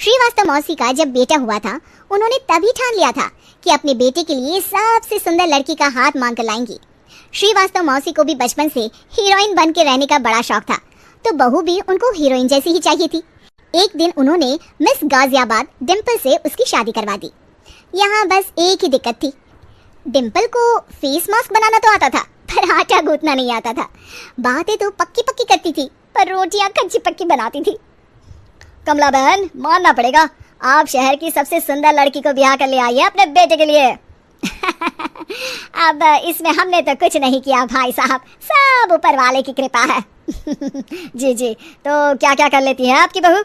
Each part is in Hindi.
श्रीवास्तव मौसी का जब बेटा हुआ था, उन्होंने तभी ठान लिया था कि अपने बेटे के लिए सबसे सुंदर लड़की का हाथ मांग कर लाएंगी। श्रीवास्तव मौसी को भी बचपन से हीरोइन बन के रहने का बड़ा शौक था, तो बहू भी उनको हीरोइन जैसी ही चाहिए थी। एक दिन उन्होंने मिस गाजियाबाद डिम्पल से उसकी शादी करवा दी। यहाँ बस एक ही दिक्कत थी, डिम्पल को फेस मास्क बनाना तो आता था, पर आटा गूंथना नहीं आता था। बातें तो पक्की पक्की करती थी, पर रोटियां कच्ची पक्की बनाती थी। कमला बहन, मानना पड़ेगा, आप शहर की सबसे सुंदर लड़की को ब्याह कर ले आई है अपने बेटे के लिए। अब इसमें हमने तो कुछ नहीं किया भाई साहब, सब ऊपर वाले की कृपा है। जी जी, तो क्या क्या कर लेती है आपकी बहू?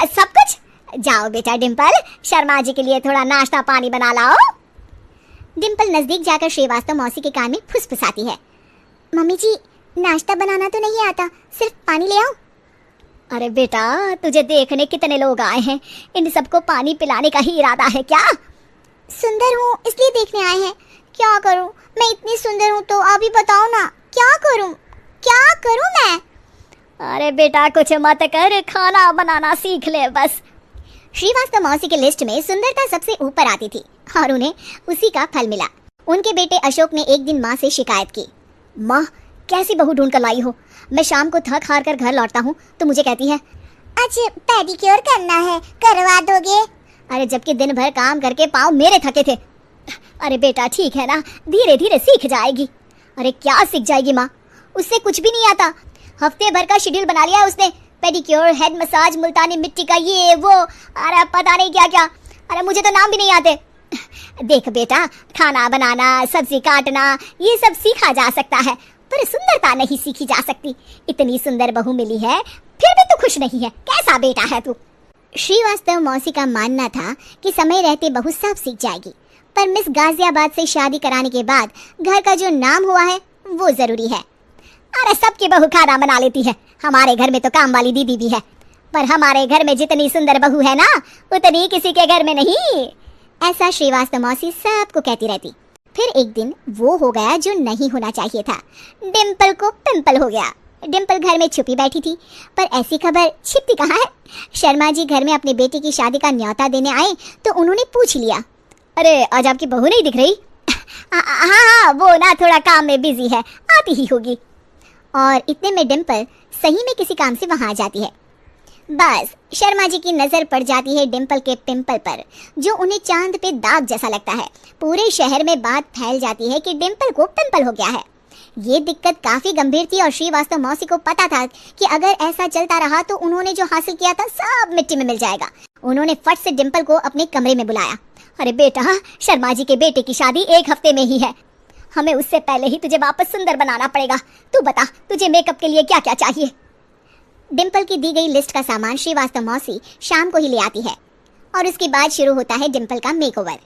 सब कुछ। जाओ बेटा डिम्पल, शर्मा जी के लिए थोड़ा नाश्ता पानी बना लाओ। डिम्पल नजदीक जाकर श्रीवास्तव मौसी के कान में फुसफुसाती है, मम्मी जी नाश्ता बनाना तो नहीं आता, सिर्फ पानी ले आओ। अरे बेटा, तुझे देखने कितने लोग आए हैं, इन सबको पानी पिलाने का ही इरादा है क्या? सुंदर हूँ इसलिए देखने आए हैं। क्या करूँ, मैं इतनी सुंदर हूँ तो आप ही बताओ ना, क्या करूँ क्या करूँ मैं? अरे बेटा कुछ मत कर, खाना बनाना सीख ले बस। श्रीवास्तव मौसी के लिस्ट में सुंदरता सबसे ऊपर आती थी और उन्हें उसी का फल मिला। उनके बेटे अशोक ने एक दिन माँ से शिकायत की, माँ कैसी बहू ढूंढ कर लाई हो? मैं शाम को थक हार कर घर लौटता हूँ तो मुझे कहती है आज पेडिक्योर करना है, करवा दोगे? अरे जबकि दिन भर काम करके पाँव मेरे थके थे। अरे बेटा ठीक है ना, धीरे धीरे सीख जाएगी। अरे क्या सीख जाएगी माँ, उससे कुछ भी नहीं आता। हफ्ते भर का शेड्यूल बना लिया है उसने, पेडिक्योर, हेड मसाज, मुल्तानी मिट्टी का ये वो, अरे पता नहीं क्या क्या। अरे मुझे तो नाम भी नहीं आते। देख बेटा, खाना बनाना, सब्जी काटना ये सब सीखा जा सकता है, पर सुंदरता नहीं सीखी जा सकती। इतनी सुंदर बहू मिली है फिर भी तू खुश नहीं है, कैसा बेटा है तू? श्रीवास्तव मौसी का मानना था कि समय रहते बहू सब सीख जाएगी, पर मिस गाजियाबाद से शादी कराने के बाद घर का जो नाम हुआ है वो जरूरी है। अरे सबकी बहू खाना बना लेती है, हमारे घर में तो काम वाली दीदी भी है, पर हमारे घर में जितनी सुंदर बहू है ना उतनी किसी के घर में नहीं। ऐसा श्रीवास्तव मौसी सबको कहती रहती। फिर एक दिन वो हो गया जो नहीं होना चाहिए था, डिम्पल को पिंपल हो गया। डिम्पल घर में छुपी बैठी थी, पर ऐसी खबर छिपती कहाँ है। शर्मा जी घर में अपने बेटे की शादी का न्योता देने आए तो उन्होंने पूछ लिया, अरे आज आपकी बहू नहीं दिख रही? हाँ, वो ना थोड़ा काम में बिजी है, आती ही होगी। और इतने में डिम्पल सही में किसी काम से वहां आ जाती है। बस शर्मा जी की नजर पड़ जाती है डिम्पल के पिंपल पर, जो उन्हें चांद पे दाग जैसा लगता है। पूरे शहर में बात फैल जाती है कि डिम्पल को पिंपल हो गया है। ये दिक्कत काफी गंभीर थी और श्रीवास्तव मौसी को पता था कि अगर ऐसा चलता रहा तो उन्होंने जो हासिल किया था सब मिट्टी में मिल जाएगा। उन्होंने फट से डिम्पल को अपने कमरे में बुलाया। अरे बेटा, शर्मा जी के बेटे की शादी 1 हफ्ते में ही है, हमें उससे पहले ही तुझे वापस सुंदर बनाना पड़ेगा। तू बता, तुझे मेकअप के लिए क्या क्या चाहिए? डिम्पल की दी गई लिस्ट का सामान श्रीवास्तव मौसी शाम को ही ले आती है और उसके बाद शुरू होता है डिम्पल का मेकओवर।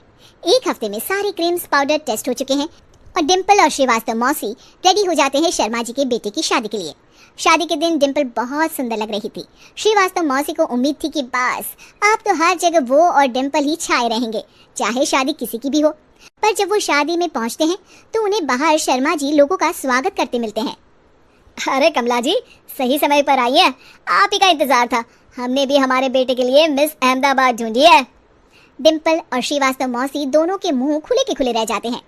1 हफ्ते में सारे क्रीम्स पाउडर टेस्ट हो चुके हैं और डिम्पल और श्रीवास्तव मौसी रेडी हो जाते हैं शर्मा जी के बेटे की शादी के लिए। शादी के दिन डिम्पल बहुत सुंदर लग रही थी। श्रीवास्तव मौसी को उम्मीद थी कि बस अब तो हर जगह वो और डिम्पल ही छाए रहेंगे, चाहे शादी किसी की भी हो। पर जब वो शादी में पहुंचते हैं तो उन्हें बाहर शर्मा जी लोगों का स्वागत करते मिलते हैं। अरे कमला जी, सही समय पर आई है, आप ही का इंतजार था। हमने भी हमारे बेटे के लिए मिस अहमदाबाद ढूंढी है। डिम्पल और श्रीवास्तव मौसी दोनों के मुंह खुले के खुले रह जाते हैं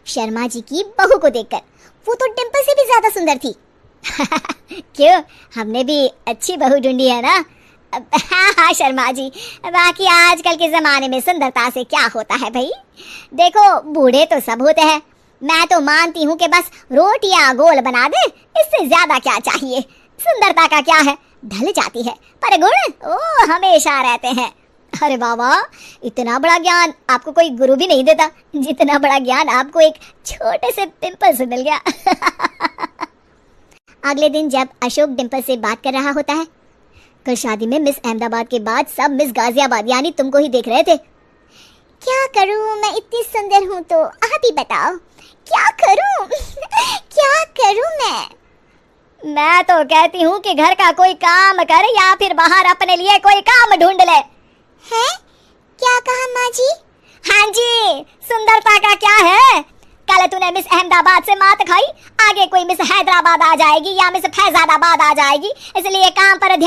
शर्मा जी की बहू को देखकर। वो तो डिम्पल से भी ज्यादा सुंदर थी। क्यों, हमने भी अच्छी बहू ढूंढी है ना? हाँ शर्मा जी, बाकी आजकल के जमाने में सुंदरता से क्या होता है भाई। देखो बूढ़े तो सब होते हैं, मैं तो मानती हूँ कि बस रोटियां गोल बना दे, इससे ज्यादा क्या चाहिए। सुंदरता का क्या है, ढल जाती है, पर गुण वो हमेशा रहते हैं। अरे बाबा, इतना बड़ा ज्ञान आपको कोई गुरु भी नहीं देता जितना बड़ा ज्ञान आपको एक छोटे से पिंपल से मिल गया। अगले दिन जब अशोक डिम्पल से बात कर रहा होता है, कल शादी में मिस अहमदाबाद के बाद सब मिस गाजियाबाद यानी तुमको ही देख रहे थे। क्या करूं, मैं इतनी सुंदर हूं तो आप ही बताओ क्या करूं? क्या करूं मैं तो कहती हूँ कि घर का कोई काम कर या फिर बाहर अपने लिए कोई काम ढूंढ ले। हैं? क्या कहा माँ जी? हाँ जी, सुंदरता का क्या है? कल तूने मिस अहमदाबाद से मात खाई, आगे कोई मिस हैदराबाद आ जाएगी या मिस फैजाबाद आ जाएगी, इसलिए काम पर ध्यान